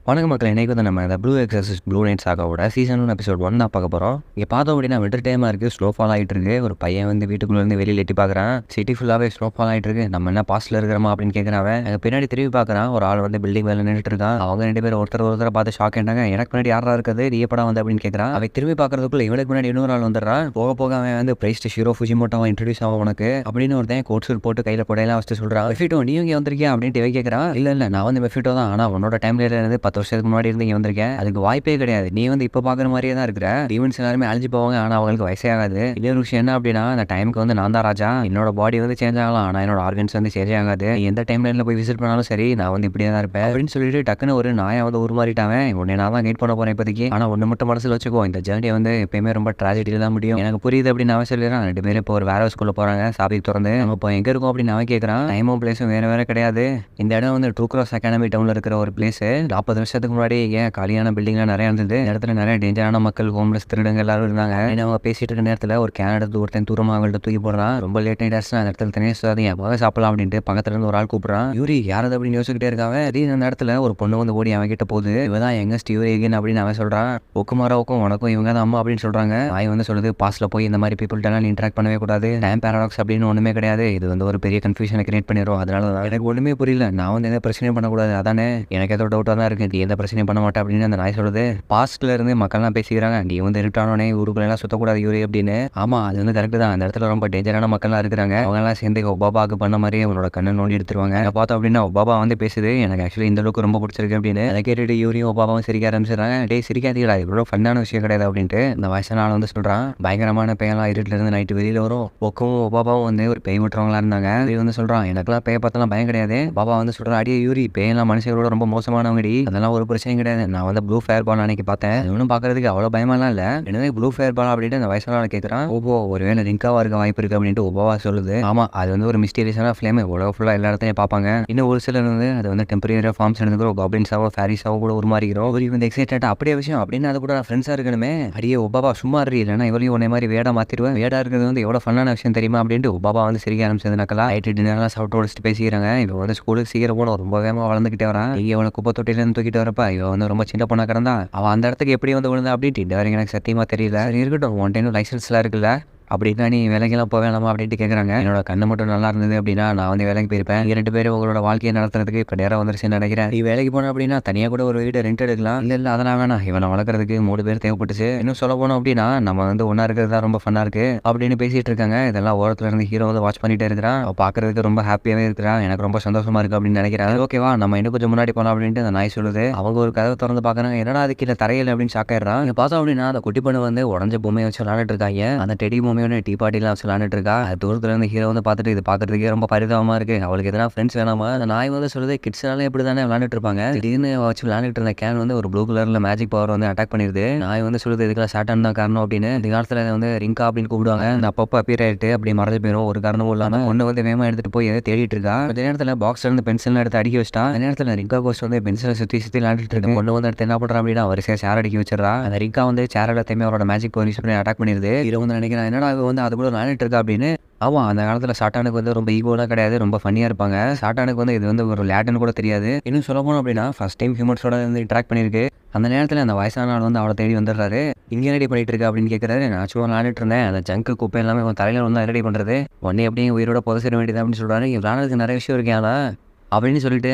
வணக்கம் மக்களே, இன்னைக்கு வந்து நம்ம இந்த ப்ளூ எக்ஸர்சைஸ் ப்ளூ நைட் சாகாவோட சீசன் 1 எபிசோட் 1 தான் பார்க்க போகிறோம். இங்கே பார்த்தோம் அப்படின்னா வின்டர் டைமாக இருக்குது, ஸ்னோ ஃபால் ஆகிட்டு இருக்கு. ஒரு பையன் வந்து வீட்டுக்குள்ளேருந்து வெளியில் எட்டி பார்க்குறான். சிட்டி ஃபுல்லாகவே ஸ்னோ ஃபால் ஆகிட்டு இருக்கு. நம்ம என்ன பாஸ்ட்டில் இருக்கிறோமா அப்படின்னு கேட்குறான். அங்கே பின்னாடி திரும்பி பார்க்குறான். ஒரு ஆள் வந்து பில்டிங் மேலே நின்றுட்டு இருக்கான். அவங்க 2 பேர் ஒருத்தரை பார்த்து ஷாக் ஆகிட்டாங்க. எனக்கு முன்னாடி யாரா இருக்குது, நீ எப்படா வந்து அப்படின்னு கேட்குறான். அவன் திரும்பி பார்க்கறதுக்குள்ள இவனுக்கு முன்னாடி இன்னொரு ஆள் வந்துடுறான். போக போக அவன் வந்து பிரைஸ்ட் ஷீரோ ஃபுஜிமோட்டோவை இன்ட்ரடியூஸ் ஆகும் உனக்கு அப்படின்னு ஒருத்தன் கோட் சூட் போட்டு கையில் கொடையெல்லாம் வச்சுட்டு சொல்கிறான். மெஃபிட்டோ நீ இங்கே வந்திருக்கியா அப்படின்ட்டு இவன் கேட்குறான். இல்லை நான் வந்து மெஃபிட்டோ தான், ஆனால் உன்னோட டைம்ல இருந்து 10 வருஷத்துக்கு முன்னாடி இருந்து இங்கே வந்திருக்கேன். அதுக்கு வாய்ப்பே கிடையாது. நீ வந்து இப்போ பார்க்குற மாதிரியே தான் இருக்கிற. ஈவெண்ட்ஸ் எல்லாருமே அழிஞ்சு போவாங்க, ஆனால் அவங்களுக்கு வயசே ஆகாது. இன்னொரு விஷயம் என்ன அப்படின்னா, அந்த டைமுக்கு வந்து நான் தான் ராஜா. என்னோட பாடி வந்து சேஞ்ச் ஆகலாம், ஆனால் என்னோட ஆர்கன்ஸ் வந்து சேஞ்ச் ஆகாது. நீ எந்த டைம்ல போய் விசிட் பண்ணாலும் சரி, நான் வந்து இப்படியே தான் இருப்பேன் அப்படின்னு சொல்லிட்டு டக்குன்னு ஒரு நாயை வந்து உருமாறிட்டாவே. உன்னை நான் தான் கைட் பண்ண போறேன் இப்போதைக்கு. ஆனால் ஒன்று மட்டும் மனசில் வச்சுக்கோ, இந்த ஜேர்னி வந்து எப்பயுமே ரொம்ப ட்ராஜடியில் தான் முடியும். எனக்கு புரியுது அப்படின்னு அவன் சொல்லிடுறான். 2 பேரும் இப்போ ஒரு வேற ஹவுஸ்குள்ள போறாங்க. சாப்பிட்டு திறந்து நம்ம இப்போ எங்க இருக்கும் அப்படின்னு அவன் கேட்கறான். டைமும் பிளேஸும் வேற கிடையாது. இந்த இடம் வந்து ட்ரூ கிராஸ் அகாடமி டவுன்ல இருக்கிற ஒரு பிளேஸ். 40 வருஷத்துக்கு முன்னாடி ஏன் காலியான பில்டிங்லாம் நிறைய இருந்தது. இந்த இடத்துல நிறைய டேஞ்சரான மக்கள், ஹோம்லெஸ், திருடங்க எல்லாரும் இருந்தாங்க. அவங்க பேசிட்டு இருக்க நேரத்தில் ஒரு கேன் எடுத்து ஒருத்தன் தூரமாக அவங்கள்ட்ட தூக்கி போடுறான். ரொம்ப லேட் ஆயிடுச்சு, அந்த இடத்துல தனியாக சொல்லாதீங்க, எப்போவே சாப்பிடலாம் அப்படின்ட்டு பக்கத்துல இருந்து ஒரு ஆள் கூப்பிடுறான். யூரி யாரது அப்படின்னு யோசிச்சுக்கிட்டே இருக்காங்க. அந்த இடத்துல ஒரு பொண்ணு வந்து ஓடி அவன் கிட்ட போகுது. இவதான் யங்கஸ்ட் யூரி எகன் அப்படின்னு அவன் சொல்றான். ஒக்குமாராவுக்கும் உனக்கும் இவங்க தான் அம்மா அப்படின்னு சொல்றாங்க. நாய் வந்து சொல்லுது, பாஸ்ட்ல போய் இந்த மாதிரி பீப்புள்கிட்ட இன்டராக்ட் பண்ணவே கூடாது. டைம் பேரடாக்ஸ் அப்படின்னு ஒண்ணுமே கிடையாது. இது வந்து ஒரு பெரிய கன்ஃபியூஷனை கிரியேட் பண்ணிடும். அதனால எனக்கு ஒண்ணுமே புரியல. நான் வந்து எந்த பிரச்சனையும் பண்ணக்கூடாது. அதானே எனக்கு ஏதோ டவுட்டாக தான் இருக்கு. எந்த பிரச்சனையும் பண்ண மாட்டேன் அப்படின்னு அந்த நாய் சொல்லுது. பாஸ்ட்ல இருந்து மக்கள்லாம் பேசிக்கிறாங்க, நீ வந்து இருட்டானோனே ஊருக்குள்ளெல்லாம் சுத்தக்கூடாது யூரி அப்படின்னு. ஆமா, அது வந்து கரெக்ட் தான். அந்த இடத்துல ரொம்ப டேஞ்சரான மக்கள்லாம் இருக்கிறாங்க. அவங்க எல்லாம் சேர்ந்து ஒபாபாக்கு பண்ண மாதிரி அவனோட கண்ணை நோண்டி எடுத்துருவாங்க. அதை பார்த்தோம் அப்படின்னா ஒபாபா வந்து பேசுது, எனக்கு ஆக்சுவலி இந்த அளவுக்கு ரொம்ப பிடிச்சிருக்கு அப்படின்னு. அதை கேட்டுட்டு யூரியும் ஒபாபாவும் சிரிக்க ஆரம்பிச்சிடறாங்க. டேய் சிரிக்காதீங்களா, இவ்வளோ ஃபன்னான விஷயம் கிடையாது அப்படின்ட்டு இந்த வயசான ஆள் வந்து சொல்றான். பயங்கரமான பேயெல்லாம் இருட்டுல இருந்து நைட்டு வெளியில வரும். ஒக்கவும் ஒபாபாவும் வந்து ஒரு பேய் விட்டுறவங்களா இருந்தாங்க. இது வந்து சொல்றான், எனக்குலாம் பேய பார்த்தலாம் பயம் கிடையாது. பாபா வந்து சொல்றான், அடியே யூரி, பேயெல்லாம் மனுஷங்களோட ரொம்ப மோசமானவங்கடி, அதெல்லாம் ஒரு பிரச்சனையும் கிடையாது. நான் வந்து ப்ளூ ஃபயர் பால் அன்னைக்கு பார்த்தேன். இவனும் பார்க்கறதுக்கு அவ்வளோ பயமாலாம் இல்லை. என்னது ப்ளூ ஃபயர் பால் அப்படின்ட்டு அந்த வயசான கேட்குறான். ஓபோ, ஒருவேளை ரிங்காவா இருக்க வாய்ப்பு இருக்கு அப்படின்ட்டு ஒபாவா சொல்லுது. ஆமா, அது வந்து ஒரு மிஸ்டீரியஸான ஃப்ளேம், உலகம் ஃபுல்லாக எல்லா இடத்தையும் பார்ப்பாங்க. இன்னும் ஒரு சிலர் வந்து அது வந்து டெம்பரரியாக ஃபார்ம்ஸ் எடுத்துக்கிறோம், காப்ளின்ஸாவோ ஃபேரிஸாவோ கூட உருமாறிக்கிறோம். ஒரு வந்து எக்ஸைட்டட் அப்படியே விஷயம் அப்படின்னு அது கூட ஃப்ரெண்ட்ஸாக இருக்கணுமே. அடியே ஒபாபா சும்மா இரு, இல்லைன்னா இவளையும் உன்னை மாதிரி வேடா மாற்றிடுவேன். வேடா இருக்கிறது வந்து எவ்வளோ ஃபன்னான விஷயம் தெரியுமா அப்படின்ட்டு ஒபாபா வந்து சிரிக்க ஆரம்பிச்சதுனாக்கா நைட்டு டின்னர்லாம் சாப்பிட்டு உடச்சிட்டு பேசிக்கிறாங்க. இவன் வந்து ஸ்கூலுக்கு சீக்கிரம் போன ரொம்ப வேகமாக வளர்ந்துக்கிட்டே வரான். இங்கே அவனை குப்பை தொட்டிலேருந்து தூக்கிட்டு வரப்ப இவன் வந்து ரொம்ப சின்ன பொண்ணா கிடந்தா. அவன் அந்த இடத்துக்கு எப்படி வந்து விழுந்தா அப்படின்ட்டு இந்த வரைக்கும் எனக்கு சத்தியமாக தெரியல. இருக்கட்டும், ஒன் டைம் லைசன்ஸ்லாம் இருக்குல்ல, அப்படின்னா நீ வேலைக்கெல்லாம் போக வேணாமா அப்படின்ட்டு கேட்குறாங்க. என்னோட கண்ணு மட்டும் நல்லா இருந்தது அப்படின்னா நான் வந்து வேலைக்கு போயிருப்பேன். 2 பேரும் உங்களோட வாழ்க்கையை நடத்துறதுக்கு இப்போ நேரம் வந்துருச்சுன்னு நினைக்கிறேன். நீ வேலைக்கு போனோம் அப்படின்னா தனியாக கூட ஒரு வீடு ரெண்ட் எடுக்கலாம். இல்லை அதெல்லாம் வேணாம், இவனை வளர்க்குறதுக்கு 3 பேர் தேவைப்பட்டுச்சு. இன்னும் சொல்ல போனோம் அப்படின்னா நம்ம வந்து ஒன்றா இருக்கிறது தான் ரொம்ப ஃபன்னாக இருக்கு அப்படின்னு பேசிட்டு இருக்காங்க. இதெல்லாம் ஓரத்தில் இருந்து ஹீரோ வந்து வாட்ச் பண்ணிட்டே இருக்கிறான். பார்க்கறதுக்கு ரொம்ப ஹாப்பியாகவே இருக்கிறான். எனக்கு ரொம்ப சந்தோஷமா இருக்கு அப்படின்னு நினைக்கிறேன். ஓகேவா, நம்ம இன்னும் கொஞ்சம் முன்னாடி போனோம் அப்படின்ட்டு அந்த நாய் சொல்லுது. அவங்க ஒரு கதவை திறந்து பார்க்குறாங்க. என்னடா அதுக்கு இல்லை தரையில் அப்படின்னு ஷாக் ஆயிடுறான். இங்கே பார்த்தோம் அப்படின்னா அந்த குட்டி பொண்ணு வந்து உடஞ்ச பொம்மையை வச்சு விளையாண்டுட்டு இருக்காங்க. அந்த டெடி பொம்மையோட டீ பாட்டிலாம் விளையாண்டுட்டு இருக்கா. தூரத்துல இருந்து ஹீரோ வந்து பார்த்துட்டு இது பார்க்கறதுக்கே ரொம்ப பரிதாபமா இருக்கு. அவளுக்கு எதனா ஃப்ரெண்ட்ஸ் வேணாமா. அந்த நாய் வந்து சொல்லுது, கிட்ஸ்னாலே இப்படி தானே விளையாண்டுட்டு இருப்பாங்க. திடீர்னு வச்சு விளையாண்டுட்டு இருந்த கேன் வந்து ஒரு ப்ளூ கலர்ல மேஜிக் பவர் வந்து அட்டாக் பண்ணிடுது. நாய் வந்து சொல்லுது, இதுக்கெல்லாம் சாட்டான் தான் காரணம் அப்படின்னு. இந்த காலத்துல வந்து ரிங்கா அப்படின்னு கூப்பிடுவாங்க. அந்த அப்பப்போ அப்பியர் ஆயிட்டு அப்படி மறைஞ்சு போயிடும். ஒரு காரணமும் இல்லாம ஒண்ணு வந்து வேகமா எடுத்துட்டு போய் தேடிட்டு இருக்கா. அந்த நேரத்துல பாக்ஸ்ல இருந்து பென்சில் எடுத்து அடிக்க வச்சிட்டா. அந்த நேரத்துல ரிங்கா கோஸ்ட் வந்து பென்சிலை சுத்தி விளையாண்டுட்டு இருக்கு. ஒண்ணு வந்து எடுத்து என்ன பண்றா அப்படின்னா வரிசையா சேர் அடிக்க வச்சிடறா. அந்த ரிங்கா வந்து சேர் எல்லாத்தையுமே அவரோட மேஜிக் பவர் யூஸ் பண்ணி அட்டாக் பண்ணிடுது. ஹீரோ வந்து நினைக்கிறேன், என்னடா வந்து அது கூட விளையாண்டுட்டு இருக்கா அப்படின்னு. ஆமாம், அந்த காலத்தில் சாட்டானுக்கு வந்து ரொம்ப ஈகோலாம் கிடையாது, ரொம்ப ஃபன்னியாக இருப்பாங்க. சாட்டானுக்கு வந்து இது வந்து ஒரு லேட்டுன்னு கூட தெரியாது. இன்னும் சொல்ல போனோம் அப்படின்னா ஃபர்ஸ்ட் டைம் ஹியூமன்ஸோட வந்து இன்ட்ராக்ட் பண்ணியிருக்கு. அந்த நேரத்தில் அந்த வயசான ஆள் வந்து அவளை தேடி வந்துடுறாரு. இங்கே ரெடி பண்ணிட்டு இருக்கா அப்படின்னு கேட்குறாரு. நான் சும்மா விளையாண்டுட்டு இருந்தேன், அந்த ஜங்கு குப்பை எல்லாமே தலையில் வந்து ரெடி பண்ணுறது, உடனே அப்படியே உயிரோட புதைச்சிட வேண்டியது அப்படின்னு சொல்கிறாரு. விளையாடுறதுக்கு நிறைய விஷயம் இருக்கேன் அப்படின்னு சொல்லிட்டு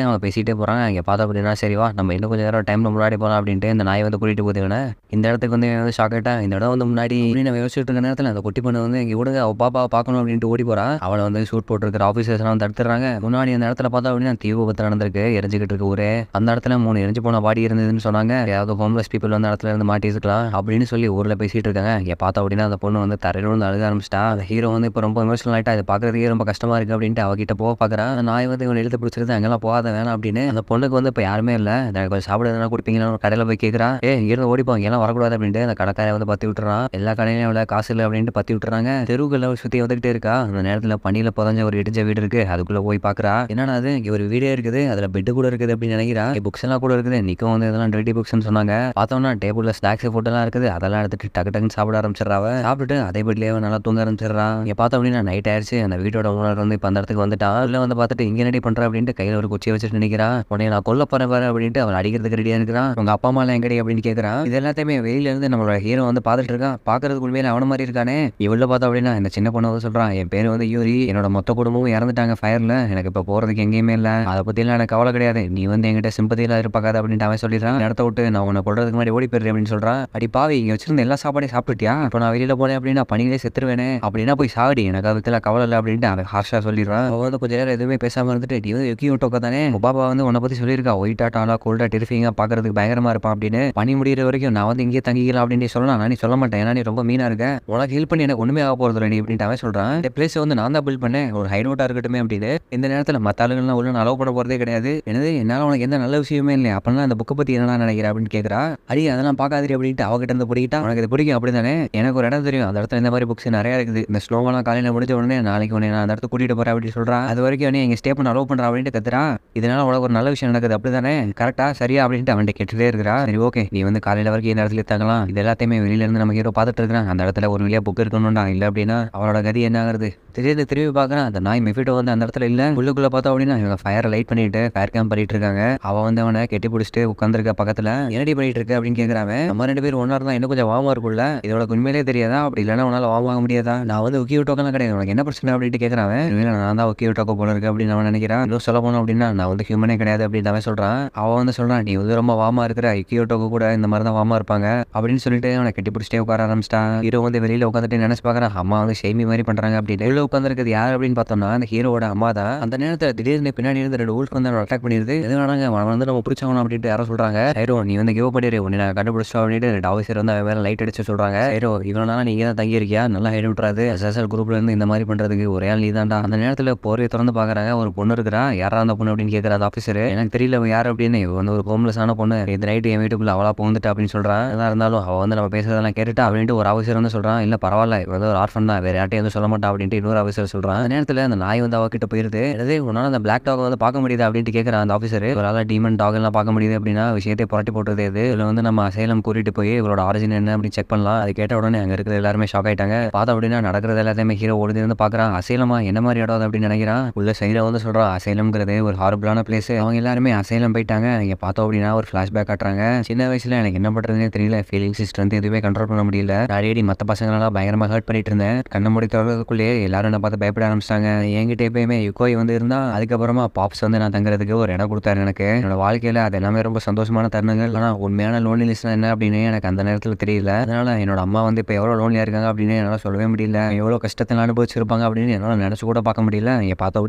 அவங்க பேசிகிட்டே போகிறாங்க. இங்கே பார்த்தா அப்படின்னா சரிவா நம்ம இன்னும் கொஞ்சம் நேரம் டைமில் முன்னாடி போகலாம் அப்படின்ட்டு இந்த நாய் வந்து கூட்டிகிட்டு போகுதுன்னு இந்த இடத்துக்கு வந்து ஷாக் ஆகிட்டேன். இந்த இடம் வந்து முன்னாடி அப்படின்னு நம்ம யோசிச்சுட்டு இருக்க நேரத்தில் அந்த குட்டி பொண்ணு வந்து இங்கே விடுங்க அவள் பாப்பாவை பார்க்கணும் அப்படின்ட்டு ஓடி போகிறான். அவளை வந்து ஷூட் போட்டுருக்கிற ஆஃபீஸர்ஸ்லாம் வந்து தடுத்துறாங்க. முன்னாடி அந்த இடத்துல பார்த்தா அப்படின்னா தீ விபத்து நடந்திருக்கு, எரிஞ்சிக்கிட்டு இருக்கு ஊரே. அந்த இடத்துல 3 எரிஞ்சு போன பாடி இருந்ததுன்னு சொன்னாங்க. ஏதாவது ஹோம்லெஸ் பீப்புள் வந்து இடத்துல இருந்து மாட்டிருக்கலாம் அப்படின்னு சொல்லி ஊரில் பேசிகிட்டு இருக்காங்க. இங்கே பார்த்தா அப்படின்னா அந்த பொண்ணு வந்து தரையில வந்து அழுக ஆரம்பிச்சிட்டா. அந்த ஹீரோ வந்து இப்போ ரொம்ப எமோஷனல் ஆகிட்டா. அது பார்க்குறதுக்கே ரொம்ப கஷ்டமாக இருக்குது அப்படின்ட்டு அவகிட்ட போக பார்க்குறான். அந்த நாய் வந்து இவன் எழுத்து பிடிச்சிருந்து அங்கெல்லாம் போகாத வேணாம் அப்படின்னு. அந்த பொண்ணுக்கு வந்து இப்போ யாருமே இல்லை, எனக்கு கொஞ்சம் சாப்பிட எதனா கொடுப்பீங்கன்னா ஒரு கடையில் போய் கேட்குறான். இங்கிருந்து ஓடிப்போம், எல்லாம் வரக்கூடாது அப்படின்ட்டு அந்த கடைக்காரை வந்து பற்றி விட்டுறான். எல்லா கடையிலையும் அவ்வளோ காசு இல்லை அப்படின்ட்டு பற்றி விட்டுறாங்க. தெருவுகளில் சுற்றி வந்துகிட்டே இருக்கா. அந்த நேரத்தில் பணியில் புதஞ்ச ஒரு இடிஞ்ச வீடு இருக்கு. அதுக்குள்ளே போய் பார்க்குறா. என்னன்னா அது இங்கே ஒரு வீடே இருக்குது, அதில் பெட்டு கூட இருக்குது அப்படின்னு நினைக்கிறா. புக்ஸ் எல்லாம் கூட இருக்குது. நிற்கும் வந்து இதெல்லாம் டெரிட்டி புக்ஸ்ன்னு சொன்னாங்க. பார்த்தோம்னா டேபிளில் ஸ்நாக்ஸ் ஃபுட்டெல்லாம் இருக்குது. அதெல்லாம் எடுத்துட்டு டக்குன்னு சாப்பிட ஆரம்பிச்சிடறாவ. சாப்பிட்டுட்டு அதே பெட்லேயே நல்லா தூங்க ஆரம்பிச்சிடறான். இங்கே பார்த்தோம் அப்படின்னா நைட் ஆயிடுச்சு. அந்த வீட்டோட ஓனர் வந்து இப்போ அந்த இடத்துக்கு வந்துட்டா. இல்லை வந்து பார்த்துட்டு இங்கே ரெடி பண்ணுறா அப்படின்ட்டு கையில் ஒரு குச்சியை வச்சுட்டு நிற்கிறான். உடனே நான் கொல்ல போறேன் பாரு அப்படின்ட்டு அவன் அடிக்கிறதுக்கு ரெடியாக இருக்கிறான். உங்க அப்பா அம்மா எங்கடி அப்படின்னு கேட்குறான். இது எல்லாத்தையுமே வெளியில இருந்து நம்மளோட ஹீரோ வந்து பார்த்துட்டு இருக்கான். பார்க்கறதுக்கு உண்மையில அவன மாதிரி இருக்கானே. இவ்வளோ பார்த்தா அப்படின்னா இந்த சின்ன பொண்ணு வந்து சொல்றான், என் பேர் வந்து யூரி, என்னோட மொத்த குடும்பமும் இறந்துட்டாங்க ஃபயர்ல, எனக்கு இப்போ போறதுக்கு எங்கேயுமே இல்லை, அதை பற்றிலாம் எனக்கு கவலை கிடையாது, நீ வந்து என்கிட்ட சிம்பதியில் இருப்பாக்காத அப்படின்ட்டு அவன் சொல்லிடுறான். இடத்த விட்டு நான் உன்னை கொள்றதுக்கு முன்னாடி ஓடி போயிடுறேன் அப்படின்னு சொல்றான். அடி பாவி, இங்கே வச்சிருந்த எல்லா சாப்பாடையும் சாப்பிட்டுட்டியா? இப்போ நான் வெளியில போனேன் அப்படின்னா பணியிலே செத்துருவேனே, அப்படின்னா போய் சாடி, எனக்கு அதுல கவலை இல்லை அப்படின்ட்டு அவன் ஹார்ஷா சொல்லிடுறான். அவன் வந்து கொஞ்ச நேரம் எதுவுமே பேசாம இருந்துட்டு, நீ வந்து யுக்கி ஓட்டோக்கா தானே, பாபா வந்து உன்னை பத்தி சொல்லியிருக்கா, ஒயிட்டா டாலா கோல்டா டெரிஃபிங்கா பாக்குறதுக்கு பயங்கரமா இருப்பான் அப்படின்னு, பனி முடிகிற வரைக்கும் நான் வந்து இங்கே தங்கிக்கலாம் அப்படின்னு சொல்லலாம். நான் நீ சொல்ல மாட்டேன், ஏன்னா நீ ரொம்ப மீனா இருக்க, உனக்கு ஹெல்ப் பண்ணி எனக்கு ஒண்ணுமே ஆக போறது இல்லை நீ அப்படின்ட்டு அவன் சொல்றான். இந்த பிளேஸ் வந்து நான் தான் பில்ட் பண்ணேன், ஒரு ஹைட் அவுட்டா இருக்கட்டுமே அப்படின்னு. இந்த நேரத்தில் மற்ற ஆளுங்கள்லாம் உள்ள அலோவ் பண்ண போறதே கிடையாது. எனது என்னால உனக்கு எந்த நல்ல விஷயமே இல்லை, அப்படின்னா அந்த புக்கை பத்தி என்ன நினைக்கிறேன் அப்படின்னு கேட்கறா. அடி அதெல்லாம் பார்க்காதீரி அப்படின்ட்டு அவகிட்ட இருந்து பிடிக்கிட்டா. உனக்கு இது பிடிக்கும் அப்படி தானே, எனக்கு ஒரு இடம் தெரியும், அந்த இடத்துல இந்த மாதிரி புக்ஸ் நிறைய இருக்குது, இந்த ஸ்லோவெல்லாம் காலையில் முடிஞ்ச உடனே நாளைக்கு உடனே நான் அந்த இடத்துக்கு கூட்டிட்டு போறேன் அப்படின்னு சொல்றான். அது வரைக்கும் நீ எங்க ஸ்டே பண்ண அலோவ் பண்றா அப்படின்ட்டு கத்துறா. இதனால உனக்கு ஒரு நல்ல விஷயம் நடக்குது அப்படிதானே, கரெக்டா சரியா அப்படின்ட்டு அவன்கிட்ட கேட்டுட்டே இருக்கிறா. சரி ஓகே, நீ வந்து காலையில வரைக்கும் இந்த இடத்துல தங்கலாம், இது எல்லாத்தையுமே வெளியில இருந்து நம்ம ஹீரோ பார்த்துட்டு இருக்கிறான். அந்த இடத்துல ஒரு வழியா புக் இருக்கணும்டா, இல்லை அப்படின்னா அவளோட கதி என்ன ஆகுறது. திடீர்னு திரும்பி பார்க்கறான், அந்த நாய் மெஃபிட்டோ வந்து அந்த இடத்துல இல்லை. உள்ளுக்குள்ள பார்த்தா அப்படின்னா இவங்க ஃபயரை லைட் பண்ணிட்டு ஃபயர் கேம்ப் பண்ணிட்டு இருக்காங்க. அவன் வந்து அவனை கெட்டி பிடிச்சிட்டு உட்காந்துருக்க பக்கத்துல, என்னடி பண்ணிட்டு இருக்கு அப்படின்னு கேட்கறான். நம்ம 2 பேரும் ஒன்னா இருந்தா இன்னும் கொஞ்சம் வாமா இருக்கும்ல, இதோட உண்மையிலே தெரியாதா, அப்படி இல்லைன்னா உன்னால வாங்க முடியாதா, நான் வந்து உக்கி விட்டோக்கெல்லாம் கிடையாது, உனக்கு என்ன பிரச்சனை அப்படின்ட்டு கேட்கறான். நான் தான் உக்கி விட்டோக்க போல இருக்கு அப்படின்னு அவன் நினைக்கிறான். இன்னும் சொல்ல போனோம் அப்படின்னா நான் வந்து ஹியூமனே கிடையாது அப்படின்னு அவன் சொல்றான். அவன் வந்து சொல்றான், நீ வந்து ரொம்ப வாமா இருக்கிற, உக்கியோட்டோக்கு கூட இந்த மாதிரி தான் வாமா இருப்பாங்க அப்படின்னு சொல்லிட்டு அவனை கட்டி பிடிச்சிட்டே உட்கார ஆரம்பிச்சிட்டான். ஹீரோ வந்து வெளியில உட்காந்துட்டு நினைச்சு பார்க்கறான், அம்மா வந்து ஷேமி மாதிரி பண்றாங்க அப்படின்னு. வெளியில உட்காந்துருக்கிறது யார் அப்படின்னு பார்த்தோம்னா அந்த ஹீரோட அம்மா தான். அந்த நேரத்தில் திடீர்னு பின்னாடி இருந்து 2 ஊருக்கு வந்து அட்டாக் பண்ணிடுது. எது வேணாங்க அவன் வந்து நம்ம பிடிச்சவனும் அப்படின்ட்டு யாரும் சொல்றாங்க. ஹீரோ நீ வந்து கிவ் பண்ணிடு, உன்னை நான் கண்டுபிடிச்சோம் அப்படின்ட்டு 2 ஆஃபீஸர் வந்து அவன் மேல லைட் அடிச்சு சொல்றாங்க. ஹீரோ இவனால நீங்க தான் தங்கி இருக்கியா, நல்லா ஹைட் விட்டுறாது, எஸ்எஸ்எல் குரூப்ல இருந்து இந்த மாதிரி பண்றதுக்கு ஒரே ஆள் நீ தான்டா. அந்த நேரத்தில் போர்வையை திறந்து பாக்குறாங்க, ஒரு பொண்ணு இருக்கிறா. யாரா அந்த பொண்ணு அப்படின்னு கேட்கற அந்த ஆஃபீஸர். எனக்கு தெரியல அவன் யார் அப்படின்னு, வந்து ஒரு ஹோம்லெஸ்ஸான பொண்ணு, இந்த நைட்டு என் வீட்டுக்குள்ள அவளா போந்துட்டு அப்படின்னு சொல்றான். எதா இருந்தாலும் அவள் வந்து நம்ம பேசுறதெல்லாம் கேட்டுட்டா அப்படின்ட்டு ஒரு ஆஃபீஸர் வந்து சொல்றான். இல்ல பரவாயில்ல, வந்து ஒரு ஆர்ஃபன் தான், வேற யார்ட்டையும் எதுவும் சொல்ல மாட்டா அப்படின்ட்டு இன்னொரு ஆஃபீஸர் சொல்றான். அந்த நேரத்தில் அந்த நாய் வந்து அவகிட்ட போயிருது. அதாவது உன்னால அந்த பிளாக் டாக் வந்து பார்க்க முடியுது அப்படின்ட்டு கேட்கறான் அந்த ஆஃபீஸர். ஒரு டீமன் டாக் எல்லாம் பார்க்க முடியுது அப்படின்னா விஷயத்தை புரட்டி போட்டுறது இது. இதுல வந்து நம்ம அசைலம் கூட்டிட்டு போய் இவளோட ஆரிஜின் என்ன அப்படின்னு செக் பண்ணலாம். அது கேட்ட உடனே அங்க இருக்கிற எல்லாருமே ஷாக் ஆயிட்டாங்க. பார்த்தா அப்படின்னா நடக்கிறது எல்லாத்தையுமே ஹீரோ ஓடி இருந்து பாக்குறான். அசைலமா என்ன மாதிரி இடம் அப்படின்னு நினைக்கிறான். உள்ள சைட வந்து சொல்றான், அசைலம்ங்கிறது ஒரு ஹாரபிளான பிளேஸ், அவங்க எல்லாருமே அசைலம் போயிட்டாங்க. இங்க பார்த்தோம் அப்படின்னா ஒரு ஃபிளாஷ்பேக் காட்டுறாங்க. சின்ன வயசுல எனக்கு என்ன பண்றதுன்னே தெரியல, ஃபீலிங்ஸ் ஸ்ட்ரென்த் எதுவுமே கண்ட்ரோல் பண்ண முடியல, அடிக்கடி மற்ற பசங்களெல்லாம் பயங்கரமா ஹர்ட் பண்ணிட்டு இருந்தேன். கண்ணை மூடி திறக்கிறதுக்குள்ளேயே எல்லாரும் என்ன பார்த்து பயப்பட ஆரம்பிச்சிட்டாங்க. என்கிட்ட எப்பயுமே யுகோய் வந்து இருந்தா, அதுக்கப்புறமா பாப்ஸ் வந்து நான் தங்குறதுக்கு ஒரு இடம் கொடுத்தாரு எனக்கு. என்னோட வாழ்க்கையில அது எல்லாமே ரொம்ப சந்தோஷமான தருணங்கள். ஆனா உண்மையான லோன்லினஸ் என்ன அப்படின்னு எனக்கு அந்த நேரத்தில் தெரியல. அதனால என்னோட அம்மா வந்து இப்போ எவ்வளோ லோன்லியா இருக்காங்க அப்படின்னு என்னால் சொல்லவே முடியல, எவ்வளோ கஷ்டத்தில் அனுபவிச்சிருப்பாங்க அப்படின்னு என்னால் நினைச்சு கூட பார்க்க முடியல. பார்த்தோம்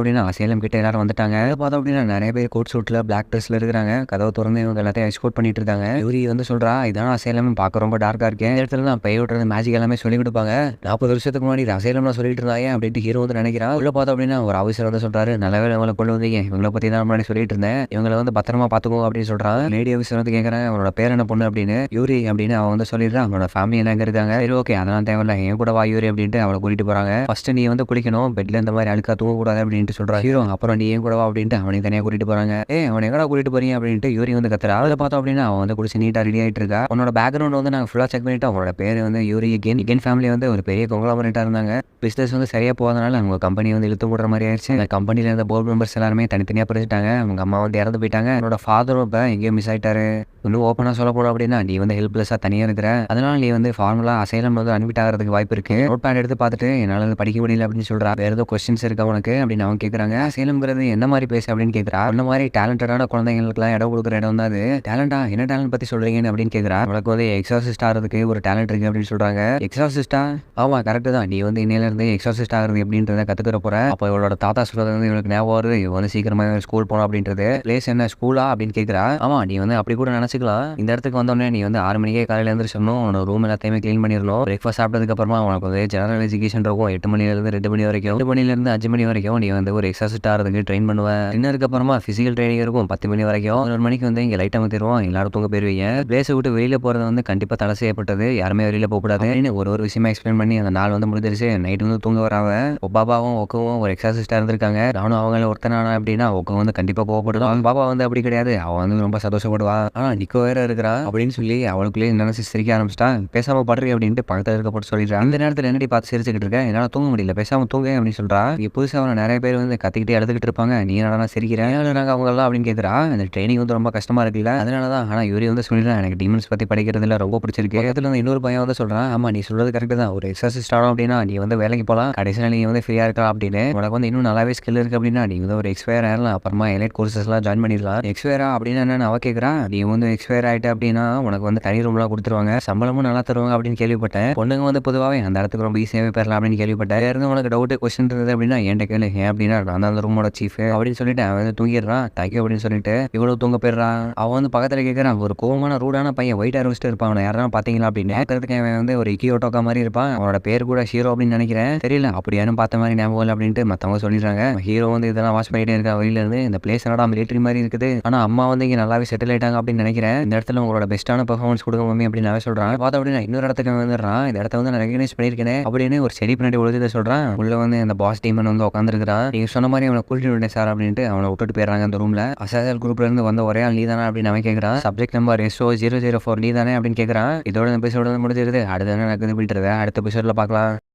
அப்படின்னா சேலம் கிட்ட எல்லாரும் வந்துட்டாங்க. பார்த்தோம் அப்படின்னா நிறைய பேர் கோட் சூட்ல பிளாக் ட்ரெஸ்ல இருக்கிறாங்க. கதவை திறந்து இவங்க எல்லாத்தையும் எக்ஸ்போர்ட் பண்ணிட்டு இருக்காங்க. இவரி வந்து சொல்றா, இதான அசைலம், பார்க்க ரொம்ப டார்க்கா இருக்கேன், இந்த இடத்துல நான் பேய் விட்டுறது மேஜிக் எல்லாமே சொல்லி கொடுப்பாங்க, 40 வருஷத்துக்கு முன்னாடி அசைலம்லாம் சொல்லிட்டு இருந்தாங்க அப்படின்ட்டு ஹீரோ வந்து நினைக்கிறான். உள்ள பார்த்தோம் அப்படின்னா ஒரு ஆஃபீஸர் வந்து சொல்றாரு, நல்லவே இவங்களை கொண்டு வந்தீங்க, இவங்களை பத்தி தான் முன்னாடி சொல்லிட்டு இருந்தேன், இவங்களை வந்து பத்திரமா பாத்துக்கோ அப்படின்னு சொல்றான். லேடி ஆஃபீஸர் வந்து கேட்கறாங்க, அவனோட பேர் என்ன பொண்ணு அப்படின்னு. யூரி அப்படின்னு அவன் வந்து சொல்லிடுறான். அவனோட ஃபேமிலி எல்லாம் எங்க இருக்காங்க. சரி ஓகே, அதெல்லாம் தேவையில்ல, என் கூட வா யூரி அப்படின்ட்டு அவளை கூட்டிட்டு போறாங்க. ஃபர்ஸ்ட் நீ வந்து குளிக்கணும், பெட்ல இந்த மாதிரி அழுக்கா தூங்க கூடாது அப்படின்ட்டு சொல்றான் ஹீரோ. அப்புறம் நீ ஏன் கூட வா அப்படின்ட்டு அவனையும் தனியா கூட்டிட்டு போறாங்க. அவனை எங்கடா கூட்டிட்டு போறீங்க அப்படின்ட்டு யூரி வந்து கத்துறா. அதை பார்த்தோம் அப்படின்னா அவன் வந்து குடிச்சு நீட்டா ரெடி ஆயிட்டு இருக்கா. உன்னோட பேக்ரவுண்ட் வந்து நாங்கள் ஃபுல்லா செக் பண்ணிட்டு, அவனோட பேர் வந்து யூரி இகேன் ஃபேமிலி வந்து ஒரு பெரிய கொங்கலாபரேட்டா இருந்தாங்க. பிசினஸ் வந்து சரியா போவதனால அவங்க கம்பெனி வந்து இழுத்து போடுற மாதிரி ஆயிடுச்சு. அந்த கம்பெனில இருந்த போர்டு மெம்பர்ஸ் எல்லாருமே தனித்தனியா பிரிச்சுட்டாங்க. அவங்க அம்மா வந்து இறந்து போயிட்டாங்க. என்னோட ஃபாதரும் இப்போ எங்கேயும் மிஸ் ஆயிட்டாரு. இன்னும் ஓப்பனா சொல்ல போனோம் அப்படின்னா நீ வந்து ஹெல்ப்லெஸ்ஸா தனியா இருக்கிற, அதனால நீ வந்து ஃபார்முலா அசைலம் வந்து அட்மிட் ஆகிறதுக்கு வாய்ப்பு இருக்கு. நோட் பேட் எடுத்து பார்த்துட்டு என்னால் படிக்க முடியல அப்படின்னு சொல்றா. வேற ஏதோ கொஸ்டின்ஸ் இருக்கா உனக்கு அப்படின்னு அவங்க கேட்கறாங்க. அசைலம்ங்கிறது என்ன மாதிரி பேசு அப்படின்னு கேட்கறா. அந்த மாதிரி டேலண்டடான குழந்தைங்களுக்குலாம் இடம் கொடுக்குற இடம் தான் அது. டேலண்டா, என்ன டேலண்ட் பத்தி சொல்றீங்கன்னு அப்படின்னு கேட்கறா. உனக்கு வந்து எக்ஸாசிஸ்ட் ஆகிறதுக்கு ஒரு டேலண்ட் இருக்கு அப்படின்னு சொல்றாங்க. எக்ஸாசிஸ்டா? ஆமா கரெக்ட் தான், நீ வந்து இன்னையில இருந்து எக்ஸாசிஸ்ட் ஆகிறது எப்படின்றத கத்துக்கிற போற. அப்போ இவளோட தாத்தா சொல்றது வந்து இவளுக்கு ஞாபகம் வருது, இவ வந்து சீக்கிரமா ஸ்கூல் போனோம் அப்படின்றது. பிளேஸ் என்ன, ஸ்கூலா அப்படின்னு கேட்கறா. ஆமா, நீ வந்து அப்படி கூட நினைச்சுக்கலாம். இந்த இடத்துக்கு வந்தோடனே நீ வந்து 6 மணிக்கே காலையில எழுந்திரிச்சணும், உன்னோட ரூம் எல்லாத்தையுமே கிளீன் பண்ணிடணும். பிரேக்ஃபாஸ்ட் சாப்பிட்டதுக்கு அப்புறமா உனக்கு வந்து ஜெனரல் எஜுகேஷன் இருக்கும். 8 மணிலேருந்து 2 மணி வரைக்கும், 2 மணிலேருந்து 5 மணி வரைக்கும் நீ வந்து ஒரு எக்ஸாசிஸ்ட் ஆகிறதுக்கு ட்ரெயின் பண்ணுவேன். டின்னருக்கு அப்புறமா பிசிக்கல் ட்ரைனிங் இருக்கும் 10 மணி வரைக்கும். 1 மணிக்கு வந்து இங்கே லைட் அமைத்திடுவோம், எல்லாரும் தூங்க போயிருவீங்க. பிளேஸை விட்டு வெளியில போறது வந்து கண்டிப்பா தடை செய்யப்பட்டது, யாருமே வெளியில போகக்கூடாது அப்படின்னு ஒரு விஷயமா எக்ஸ்பிளைன் பண்ணி அந்த நாள் வந்து முடிஞ்சிருச்சு. நைட் வந்து தூங்க வராவ. பாபாவும் ஒக்கவும் ஒரு எக்ஸாசிஸ்டா இருந்திருக்காங்க. நானும் அவங்கள ஒருத்தனானா அப்படின்னா ஒக்க வந்து கண்டிப்பா கோவப்படுவான். பாபா வந்து அப்படி கிடையாது, அவன் வந்து ரொம்ப சந்தோஷப்படுவா. ஆனா நிக்கோ வேற இருக்கிறா அப்படின்னு சொல்லி அவளுக்குள்ளே நினைச்சு சிரிக்க ஆரம்பிச்சிட்டா. பேசாம படுறீ அப்படின்ட்டு பக்கத்தில் இருக்க போட்டு சொல்லிடுறான். அந்த நேரத்தில் என்னடி பார்த்து சிரிச்சுக்கிட்டு இருக்கேன், என்னால் தூங்க முடியல, பேசாம தூங்க அப்படின்னு சொல்றா. இங்கே புதுசாக அவனை நிறைய பேர் வந்து கத்திக்கிட்டே எழுதுகிட்டு இருப்பாங்க, நீ என்னடா சிரிக்கிறேன் அவங்க எல்லாம் அப்படின்னு கேட்குறா. இந்த ட்ரைனிங் வந்து ரொம்ப கஷ்டமா இருக்குல்ல, அதனால தான். ஆனால் யூரி வந்து சொல்லிடுறான், எனக்கு டீமன்ஸ் பற்றி படிக்கிறதுல ரொம்ப பிடிச்சிருக்கு. பக்கத்தில் வந்து இன்னொரு பையன் வந்து சொல்கிறான், ஆமாம் நீ சொல்கிறது கரெக்டு தான், ஒரு எக்ஸர்சைஸ் ஆகும் அப்படின்னா நீ வந்து வேலைக்கு போகலாம், கடைசியில் நீ வந்து ஃப்ரீயாக இருக்கலாம் அப்படின்னு. உனக்கு வந்து இன்னும் நல்லாவே ஸ்கில் இருக்குது அப்படின்னா நீ வந்து ஒரு எக்ஸ்பயர் ஆயிடலாம், அப்புறமா எலைட் கோர்சஸ்லாம் ஜாயின் பண்ணிடலாம். எக்ஸ்பயரா அப்படின்னா என்னன்னு அவ கேட்குறா. நீ வந்து எக்ஸ்பயர் ஆகிட்ட அப்படின்னா உனக்கு வந்து தனி ரூம்லாம் கொடுத்துருவாங்க, சம்பளமும் நல்லா தருவாங்க அப்படின்னு கேள்விப்பட்டேன். பொண்ணுங்க வந்து பொதுவாகவே அந்த இடத்துக்கு ரொம்ப ஈஸியாகவே பெறலாம் அப்படின்னு கேள்விப்பட்டேன். இருந்து உனக்கு டவுட் கொஸ்டின் இருந்தது அப்படின்னா என்கிட்ட கேளு, ஏன் அப்படின்னா நான் தான் அந்த ரூமோட சீஃப் அப்படின்னு சொல்லிட்டு அவன் வந்து தூங்கிடுறான். தேங்க்யூ அப்படின்னு சொல்லிட்டு இவ்வளவு தூங்க போயிடுறான். அவன் வந்து பக்கத்தில் கேட்குறான், ஒரு கோவமான ரூடான பையன் ஒயிட் ஹேர் வச்சுட்டு இருப்பான், அவனை யாரும் பார்த்தீங்களா அப்படின்னு. பார்க்கறதுக்கு அவன் வந்து ஒரு இக்கியோட்டோக்கா மாதிரி இருப்பான், அவனோட பேர் கூட ஹீரோ அப்படின்னு நினைக்கிறேன், தெரியல, அப்படி யாரும் பார்த்த மாதிரி ஞாபகம் இல்லை அப்படின்ட்டு மற்றவங்க சொல்லிடுறாங்க. ஹீரோ வந்து இதெல்லாம் வாட்ச் பண்ணிட்டே இருக்கா வெளியில இருந்து. இந்த பிளேஸ் என்னடா மிலிட்டரி மாதிரி இருக்குது, ஆனால் அம்மா வந்து இங்கே நல்லாவே செட்டில் ஆயிட்டாங்க அப்படின்னு நினைக்கிறேன், இந்த இடத்துல உங்களோட பெஸ்ட்டான பெர்ஃபார்மன்ஸ் கொடுங்க மம்மி அப்படின்னு அவன் சொல்றான். பார்த்தா அப்படின்னா இன்னொரு இடத்துக்கு வந்துடுறான். இந்த இடத்த வந்து நான் ரெகனைஸ் பண்ணியிருக்கேன் அப்படின்னு ஒரு செடி பின்னாடி ஒழுது சொல்றான். உள்ள வந்து அந்த பாஸ் டீமன் வந்து உட்காந்துருக்கான். நீங்க சொன்ன மாதிரி அவனை கூட்டிட்டு விட்டேன் சார் அப்படின்ட்டு அவனை விட்டுட்டு போயிடுறாங்க அந்த ரூம்ல. அசாசல் குரூப்ல இருந்து வந்த ஒரே ஆள் நீ தானே அப்படின்னு அவன் கேட்கறான். சப்ஜெக்ட் நம்பர் SO004 நீ தானே அப்படின்னு கேட்கறான். இதோட எபிசோட முடிஞ்சிருது. அடுத்த என்ன நடக்குது அப்படின்றத அடுத்த எபிசோட்ல பார்க்கலாம்.